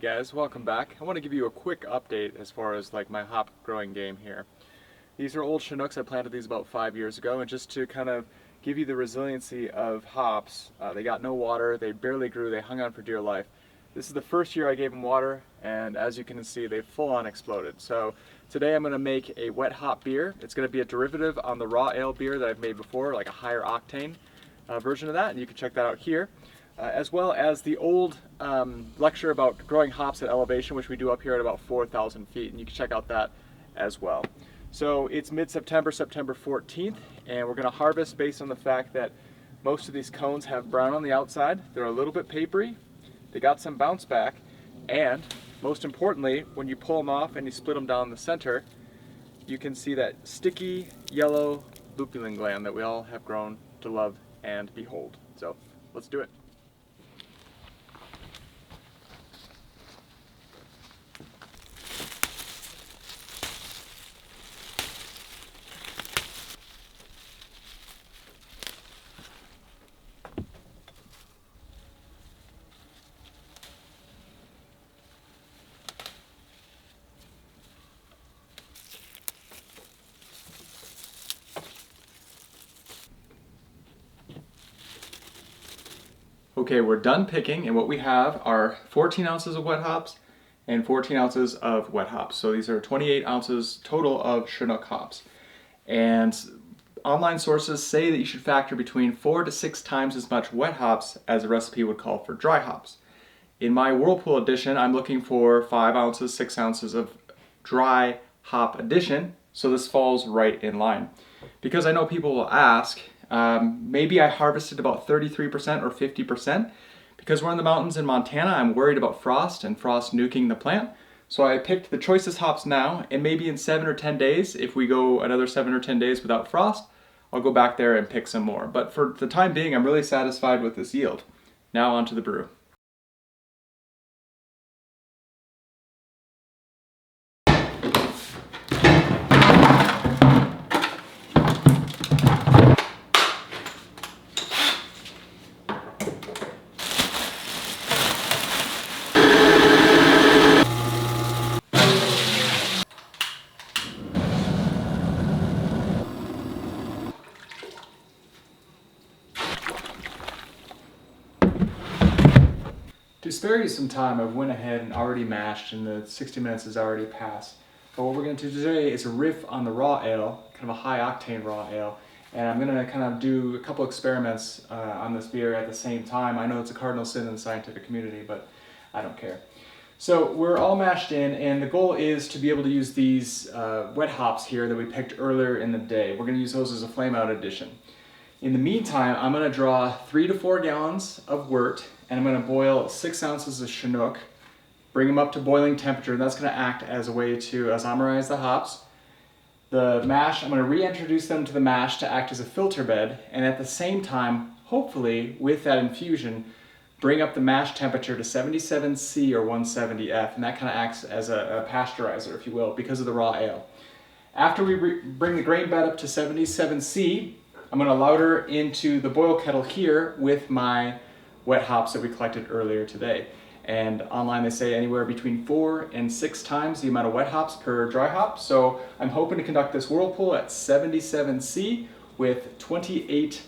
guys, welcome back. I want to give you a quick update as far as like my hop growing game here. These are old Chinooks. I planted these about 5 years ago, and just to kind of give you the resiliency of hops, they got no water, they barely grew, they hung on for dear life. This is the first year I gave them water, and as you can see, they full on exploded. So today I'm going to make a wet hop beer. It's going to be a derivative on the raw ale beer that I've made before, like a higher octane version of that, and you can check that out here. As well as the old lecture about growing hops at elevation, which we do up here at about 4,000 feet, and you can check out that as well. So it's mid-September, September 14th, and we're going to harvest based on the fact that most of these cones have brown on the outside. They're a little bit papery, they got some bounce back, and most importantly, when you pull them off and you split them down the center, you can see that sticky yellow lupulin gland that we all have grown to love and behold. So let's do it. Okay, we're done picking, and what we have are 14 ounces of wet hops and 14 ounces of wet hops. So these are 28 ounces total of Chinook hops. And online sources say that you should factor between 4 to 6 times as much wet hops as the recipe would call for dry hops. In my Whirlpool edition, I'm looking for 5 ounces, 6 ounces of dry hop addition, so this falls right in line. Because I know people will ask, maybe I harvested about 33% or 50%. Because we're in the mountains in Montana, I'm worried about frost and frost nuking the plant. So I picked the choicest hops now, and maybe in 7 or 10 days, if we go another 7 or 10 days without frost, I'll go back there and pick some more. But for the time being, I'm really satisfied with this yield. Now on to the brew. To spare you some time, I've went ahead and already mashed, and the 60 minutes has already passed. But what we're going to do today is a riff on the raw ale, kind of a high octane raw ale, and I'm going to kind of do a couple experiments on this beer at the same time. I know it's a cardinal sin in the scientific community, but I don't care. So we're all mashed in, and the goal is to be able to use these wet hops here that we picked earlier in the day. We're going to use those as a flame out addition. In the meantime, I'm going to draw 3 to 4 gallons of wort, and I'm going to boil 6 ounces of Chinook, bring them up to boiling temperature, and that's going to act as a way to isomerize the hops. The mash, I'm going to reintroduce them to the mash to act as a filter bed, and at the same time, hopefully, with that infusion, bring up the mash temperature to 77C or 170F, and that kind of acts as a pasteurizer, if you will, because of the raw ale. After we bring the grain bed up to 77C, I'm going to lauter into the boil kettle here with my wet hops that we collected earlier today. And online they say anywhere between 4 and 6 times the amount of wet hops per dry hop. So I'm hoping to conduct this Whirlpool at 77C with 28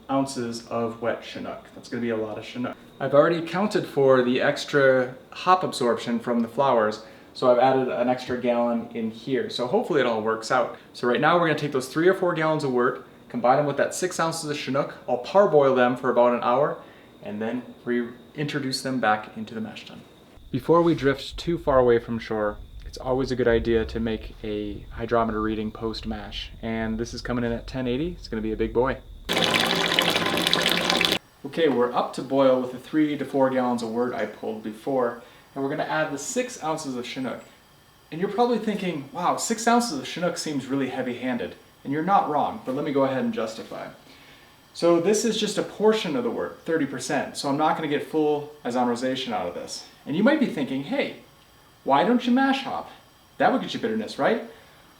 ounces of wet Chinook. That's going to be a lot of Chinook. I've already accounted for the extra hop absorption from the flowers, so I've added an extra gallon in here. So hopefully it all works out. So right now we're going to take those 3 or 4 gallons of wort, combine them with that 6 ounces of Chinook. I'll parboil them for about an hour, and then reintroduce them back into the mash tun. Before we drift too far away from shore, it's always a good idea to make a hydrometer reading post-mash. And this is coming in at 1080. It's going to be a big boy. Okay, we're up to boil with the 3 to 4 gallons of wort I pulled before, and we're going to add the 6 ounces of Chinook. And you're probably thinking, wow, 6 ounces of Chinook seems really heavy-handed. And you're not wrong, but let me go ahead and justify. So this is just a portion of the wort, 30%, so I'm not going to get full isomerization out of this. And you might be thinking, hey, why don't you mash hop? That would get you bitterness, right?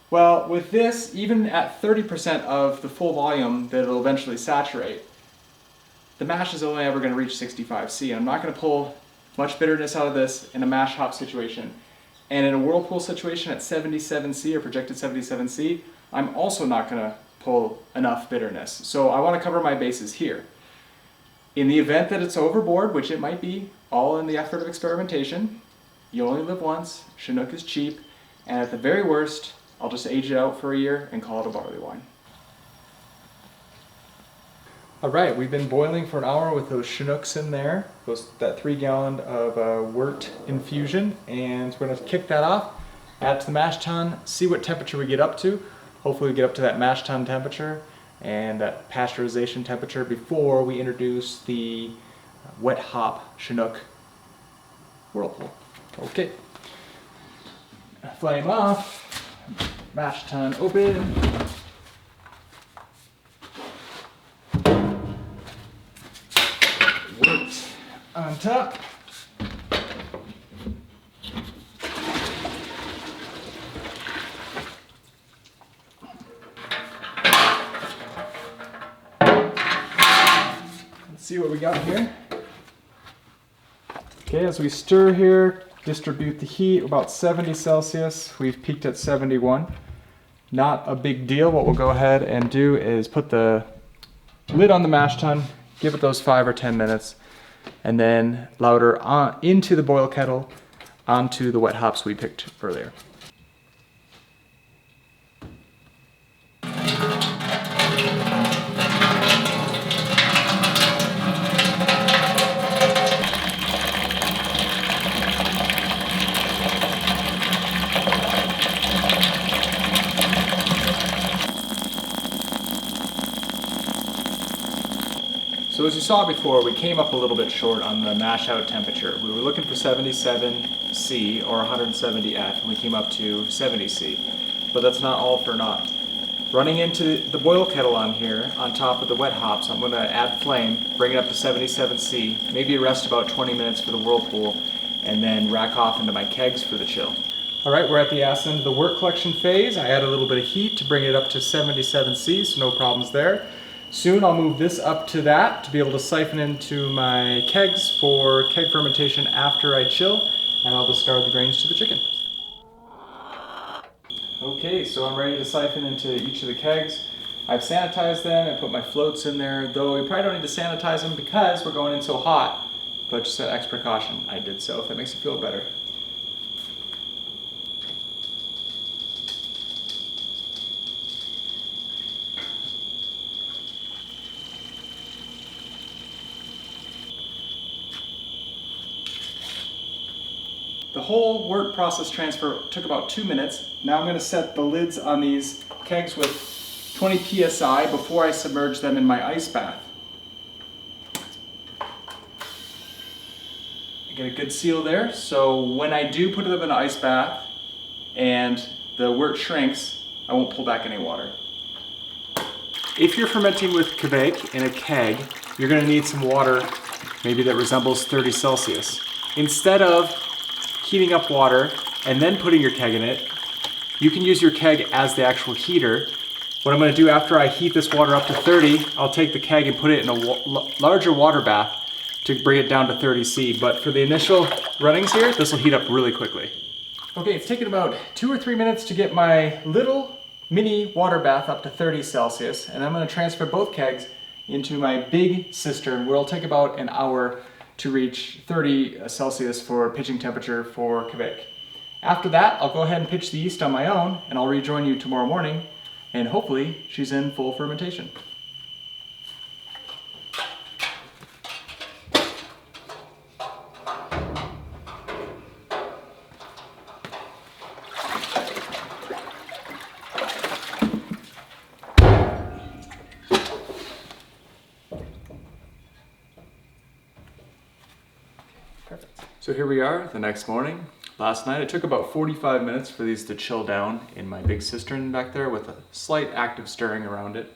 Well, with this, even at 30% of the full volume that it'll eventually saturate, the mash is only ever going to reach 65C. I'm not going to pull much bitterness out of this in a mash hop situation. And in a whirlpool situation at 77C or projected 77C, I'm also not going to pull enough bitterness. So I want to cover my bases here. In the event that it's overboard, which it might be, all in the effort of experimentation, you only live once, Chinook is cheap, and at the very worst, I'll just age it out for a year and call it a barley wine. All right, we've been boiling for an hour with those Chinooks in there, that 3 gallon of wort infusion, and we're gonna kick that off, add to the mash tun, see what temperature we get up to. Hopefully we get up to that mash tun temperature and that pasteurization temperature before we introduce the wet hop Chinook whirlpool. Okay, flame off, mash tun open. Wort on top. Let's see what we got here. Okay, as we stir here, distribute the heat about 70 Celsius. We've peaked at 71. Not a big deal. What we'll go ahead and do is put the lid on the mash tun, give it those 5 or 10 minutes, and then louder on into the boil kettle onto the wet hops we picked earlier. So as you saw before, we came up a little bit short on the mash out temperature. We were looking for 77C or 170F, and we came up to 70C. But that's not all for naught. Running into the boil kettle on here, on top of the wet hops, I'm going to add flame, bring it up to 77C, maybe rest about 20 minutes for the whirlpool, and then rack off into my kegs for the chill. Alright, we're at the ass end of the wort collection phase. I add a little bit of heat to bring it up to 77C, so no problems there. Soon I'll move this up to that to be able to siphon into my kegs for keg fermentation after I chill, and I'll discard the grains to the chicken. Okay, so I'm ready to siphon into each of the kegs. I've sanitized them and put my floats in there, though we probably don't need to sanitize them because we're going in so hot, but just that extra precaution, I did so, if that makes you feel better. The whole wort process transfer took about 2 minutes. Now I'm going to set the lids on these kegs with 20 psi before I submerge them in my ice bath. I get a good seal there, so when I do put them in an ice bath and the wort shrinks, I won't pull back any water. If you're fermenting with Kvik in a keg, you're going to need some water, maybe that resembles 30 Celsius. Instead of heating up water and then putting your keg in it, you can use your keg as the actual heater. What I'm going to do after I heat this water up to 30, I'll take the keg and put it in a larger water bath to bring it down to 30C. But for the initial runnings here, this will heat up really quickly. Okay, it's taken about 2 or 3 minutes to get my little mini water bath up to 30 Celsius, and I'm going to transfer both kegs into my big cistern where it'll take about an hour to reach 30 Celsius for pitching temperature for Kvik. After that, I'll go ahead and pitch the yeast on my own, and I'll rejoin you tomorrow morning, and hopefully she's in full fermentation. Perfect. So here we are the next morning. Last night it took about 45 minutes for these to chill down in my big cistern back there with a slight active stirring around it.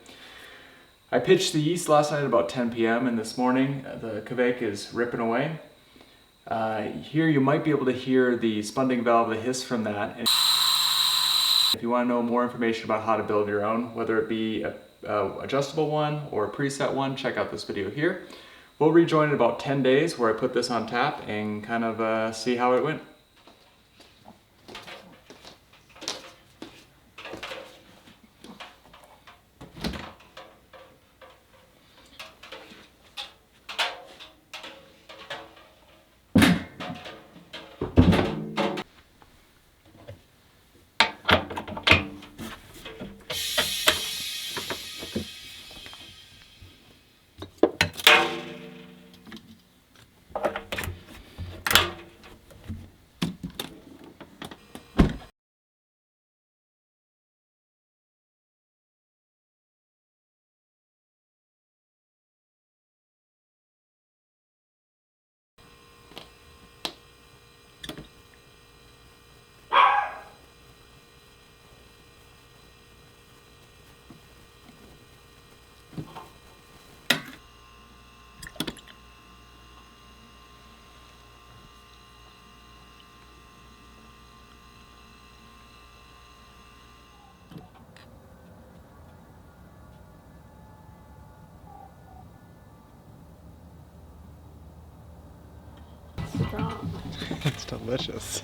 I pitched the yeast last night at about 10 p.m. and this morning the Kvik is ripping away. Here you might be able to hear the spunding valve, the hiss from that. And if you want to know more information about how to build your own, whether it be a adjustable one or a preset one, check out this video here. We'll rejoin in about 10 days where I put this on tap and kind of see how it went. Strong. It's delicious.